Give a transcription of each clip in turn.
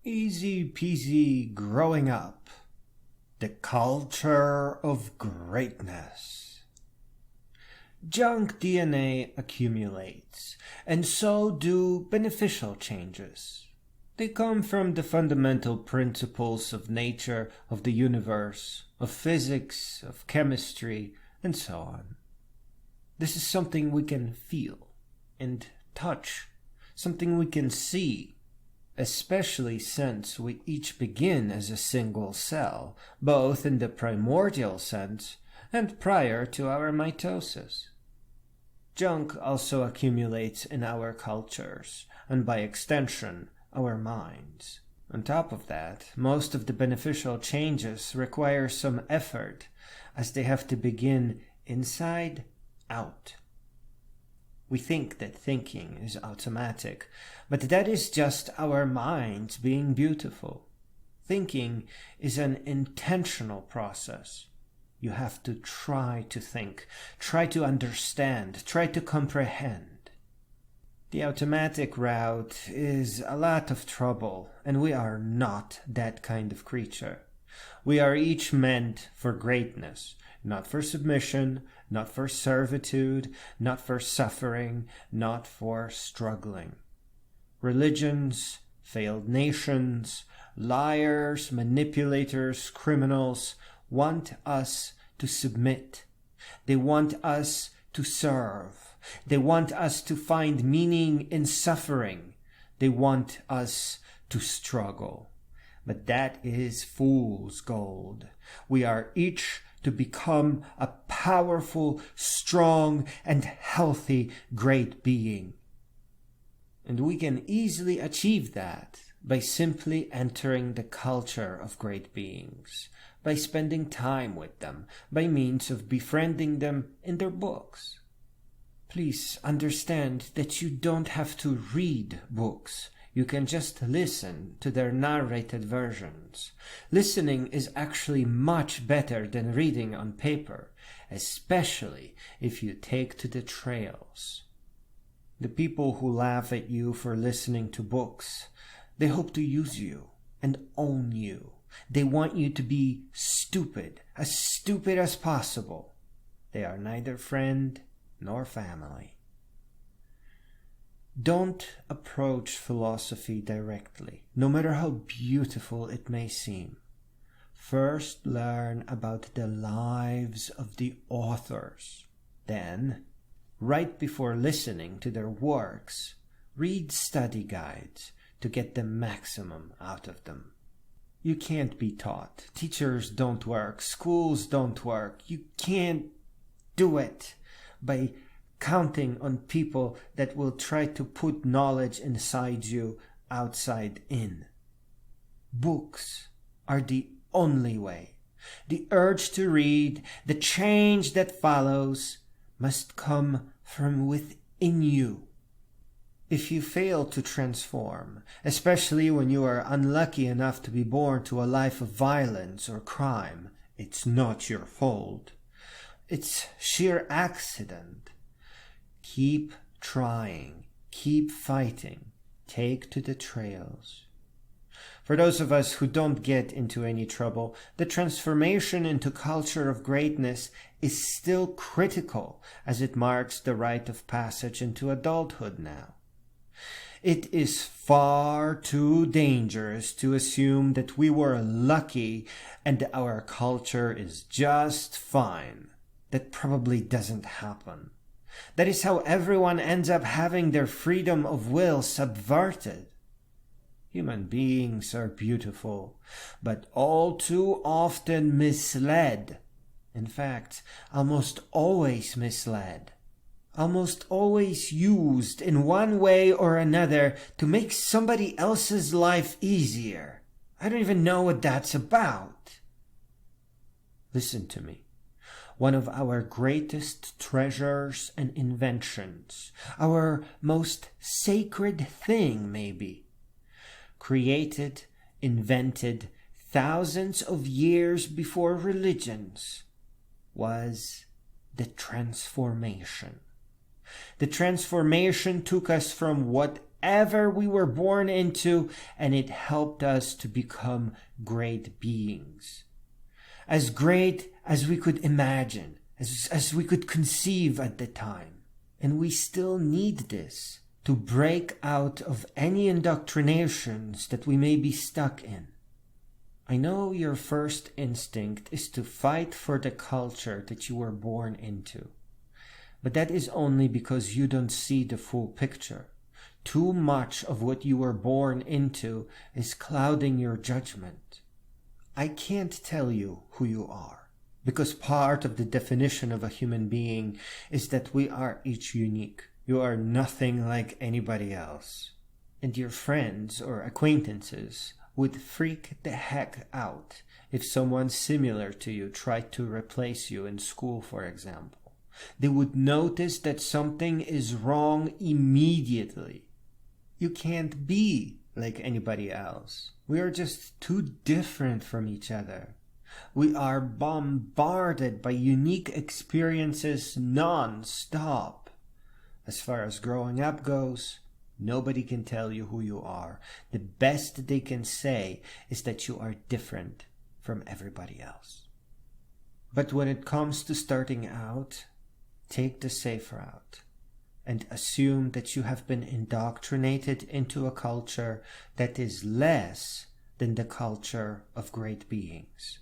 Easy peasy growing up. The culture of greatness. Junk DNA accumulates, and so do beneficial changes. They come from the fundamental principles of nature, of the universe, of physics, of chemistry, and so on. This is something we can feel and touch, something we can see, especially since we each begin as a single cell, both in the primordial sense and prior to our mitosis. Junk also accumulates in our cultures, and by extension, our minds. On top of that, most of the beneficial changes require some effort, as they have to begin inside out. We think that thinking is automatic, but that is just our minds being beautiful. Thinking is an intentional process. You have to try to think, try to understand, try to comprehend. The automatic route is a lot of trouble, and we are not that kind of creature. We are each meant for greatness, not for submission, not for servitude, not for suffering, not for struggling. Religions, failed nations, liars, manipulators, criminals want us to submit. They want us to serve. They want us to find meaning in suffering. They want us to struggle. But that is fool's gold. We are each to become a powerful, strong, and healthy great being. And we can easily achieve that by simply entering the culture of great beings, by spending time with them, by means of befriending them in their books. Please understand that you don't have to read books. You can just listen to their narrated versions. Listening is actually much better than reading on paper, especially if you take to the trails. The people who laugh at you for listening to books, they hope to use you and own you. They want you to be stupid as possible. They are neither friend nor family. Don't approach philosophy directly, no matter how beautiful it may seem. First learn about the lives of the authors. Then, right before listening to their works, read study guides to get the maximum out of them. You can't be taught. Teachers don't work. Schools don't work. You can't do it by counting on people that will try to put knowledge inside you outside in. Books are the only way. The urge to read, the change that follows, must come from within you. If you fail to transform, especially when you are unlucky enough to be born to a life of violence or crime, it's not your fault. It's sheer accident. Keep trying, keep fighting, take to the trails. For those of us who don't get into any trouble, the transformation into culture of greatness is still critical, as it marks the rite of passage into adulthood now. It is far too dangerous to assume that we were lucky and our culture is just fine. That probably doesn't happen. That is how everyone ends up having their freedom of will subverted. Human beings are beautiful, but all too often misled. In fact, almost always misled. Almost always used in one way or another to make somebody else's life easier. I don't even know what that's about. Listen to me. One of our greatest treasures and inventions, our most sacred thing maybe, created, invented thousands of years before religions, was the transformation. The transformation took us from what whatever we were born into, and it helped us to become great beings. As great as we could imagine, as we could conceive at the time. And we still need this to break out of any indoctrinations that we may be stuck in. I know your first instinct is to fight for the culture that you were born into. But that is only because you don't see the full picture. Too much of what you were born into is clouding your judgment. I can't tell you who you are, because part of the definition of a human being is that we are each unique. You are nothing like anybody else. And your friends or acquaintances would freak the heck out if someone similar to you tried to replace you in school, for example. They would notice that something is wrong immediately. You can't be like anybody else. We are just too different from each other. We are bombarded by unique experiences non-stop. As far as growing up goes, nobody can tell you who you are. The best they can say is that you are different from everybody else. But when it comes to starting out, take the safe route and assume that you have been indoctrinated into a culture that is less than the culture of great beings.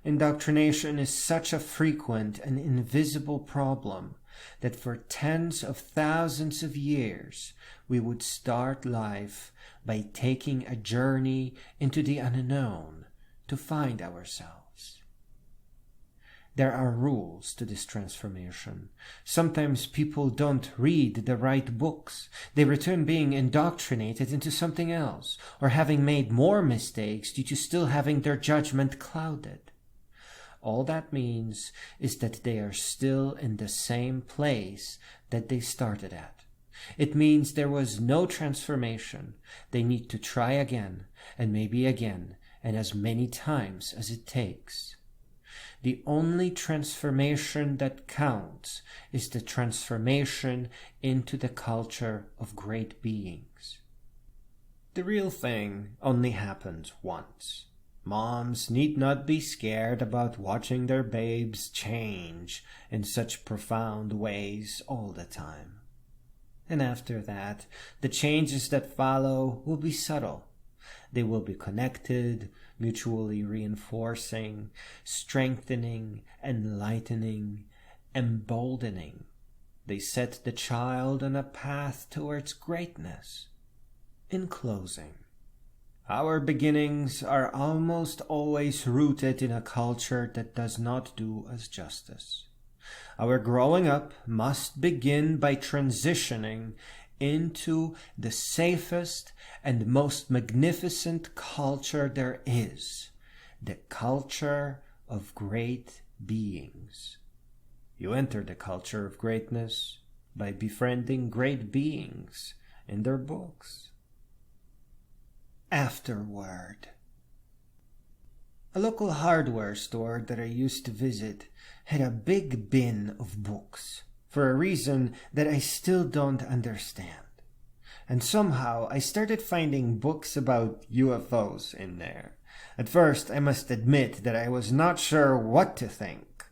Indoctrination is such a frequent and invisible problem that for tens of thousands of years we would start life by taking a journey into the unknown to find ourselves. There are rules to this transformation. Sometimes people don't read the right books. They return being indoctrinated into something else, or having made more mistakes due to still having their judgment clouded. All that means is that they are still in the same place that they started at. It means there was no transformation. They need to try again, and maybe again, and as many times as it takes. The only transformation that counts is the transformation into the culture of great beings. The real thing only happens once. Moms need not be scared about watching their babes change in such profound ways all the time. And after that, the changes that follow will be subtle. They will be connected, mutually reinforcing, strengthening, enlightening, emboldening. They set the child on a path towards greatness. In closing, our beginnings are almost always rooted in a culture that does not do us justice. Our growing up must begin by transitioning into the safest and most magnificent culture there is, the culture of great beings. You enter the culture of greatness by befriending great beings in their books. Afterward. A local hardware store that I used to visit had a big bin of books, for a reason that I still don't understand. And somehow I started finding books about UFOs in there. At first, I must admit that I was not sure what to think.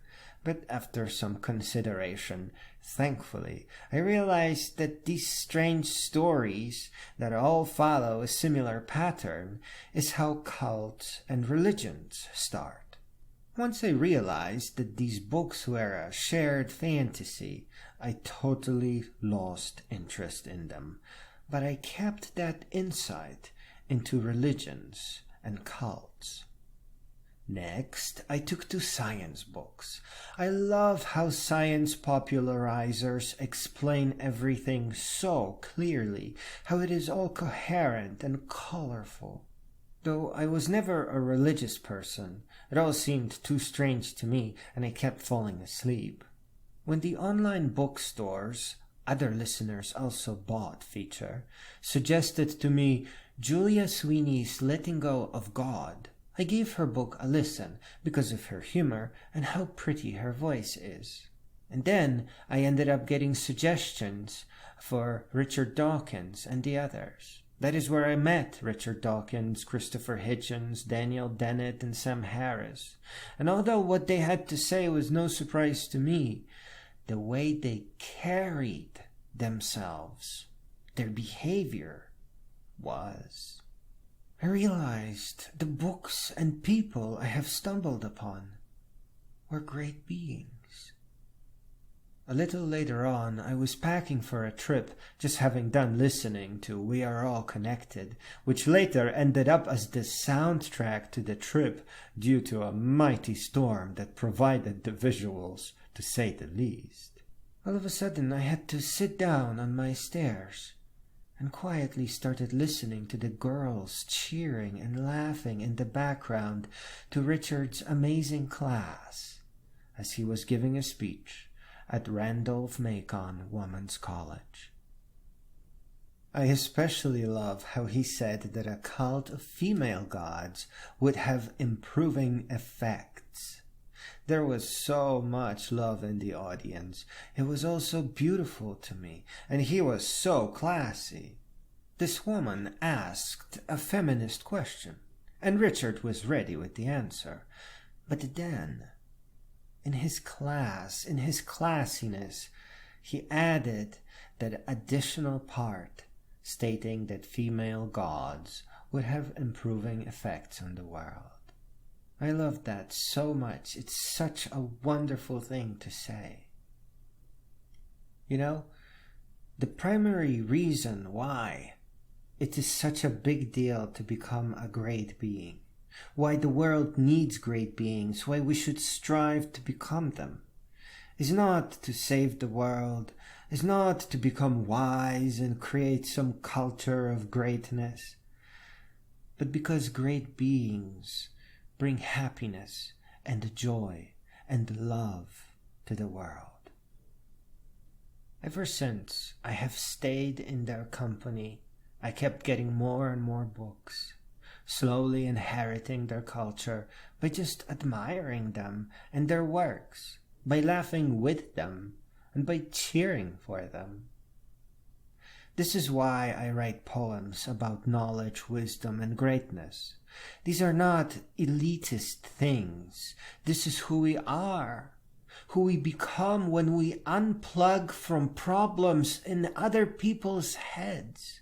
But after some consideration, thankfully, I realized that these strange stories that all follow a similar pattern is how cults and religions start. Once I realized that these books were a shared fantasy, I totally lost interest in them. But I kept that insight into religions and cults. Next, I took to science books. I love how science popularizers explain everything so clearly, how it is all coherent and colorful. Though I was never a religious person, it all seemed too strange to me, and I kept falling asleep. When the online bookstores, other listeners also bought feature, suggested to me Julia Sweeney's Letting Go of God, I gave her book a listen because of her humor and how pretty her voice is. And then I ended up getting suggestions for Richard Dawkins and the others. That is where I met Richard Dawkins, Christopher Hitchens, Daniel Dennett, and Sam Harris. And although what they had to say was no surprise to me, the way they carried themselves, their behavior, was. I realized the books and people I have stumbled upon were great beings. A little later on, I was packing for a trip, just having done listening to We Are All Connected, which later ended up as the soundtrack to the trip due to a mighty storm that provided the visuals, to say the least. All of a sudden, I had to sit down on my stairs and quietly started listening to the girls cheering and laughing in the background to Richard's amazing class as he was giving a speech at Randolph-Macon Women's College. I especially love how he said that a cult of female gods would have improving effects. There was so much love in the audience. It was all so beautiful to me, and he was so classy. This woman asked a feminist question, and Richard was ready with the answer. But then, in his classiness, he added that additional part, stating that female gods would have improving effects on the world. I love that so much. It's such a wonderful thing to say. You know, the primary reason why it is such a big deal to become a great being, why the world needs great beings, why we should strive to become them, is not to save the world, is not to become wise and create some culture of greatness, but because great beings bring happiness and joy and love to the world. Ever since I have stayed in their company, I kept getting more and more books, slowly inheriting their culture by just admiring them and their works, by laughing with them, and by cheering for them. This is why I write poems about knowledge, wisdom, and greatness. These are not elitist things. This is who we are, who we become when we unplug from problems in other people's heads.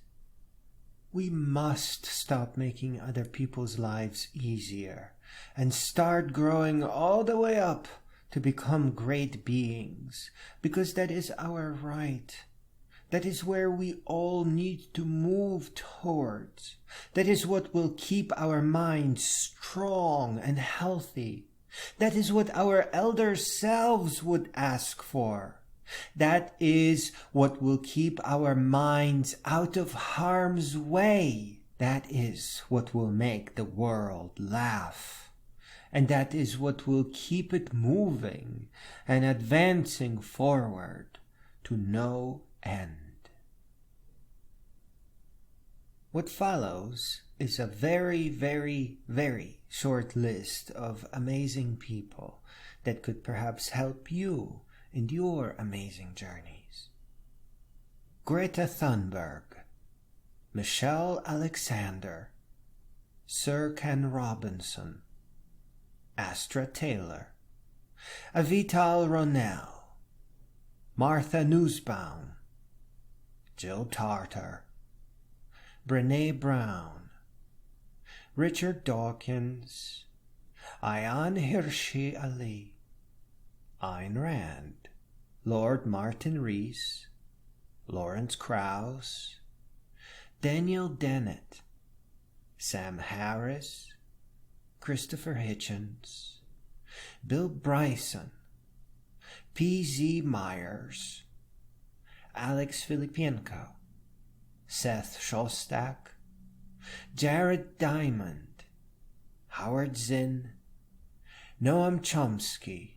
We must stop making other people's lives easier and start growing all the way up to become great beings, because that is our right. That is where we all need to move towards. That is what will keep our minds strong and healthy. That is what our elder selves would ask for. That is what will keep our minds out of harm's way. That is what will make the world laugh. And that is what will keep it moving and advancing forward to no end. What follows is a very, very, very short list of amazing people that could perhaps help you in your amazing journeys. Greta Thunberg, Michelle Alexander, Sir Ken Robinson, Astra Taylor, Avital Ronell, Martha Nussbaum, Jill Tarter, Brene Brown, Richard Dawkins, Ayaan Hirsi Ali, Ayn Rand, Lord Martin Rees, Lawrence Krauss, Daniel Dennett, Sam Harris, Christopher Hitchens, Bill Bryson, Peasy Myers, Alex Filipienko, Seth Shostak, Jared Diamond, Howard Zinn, Noam Chomsky,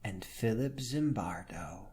and Philip Zimbardo.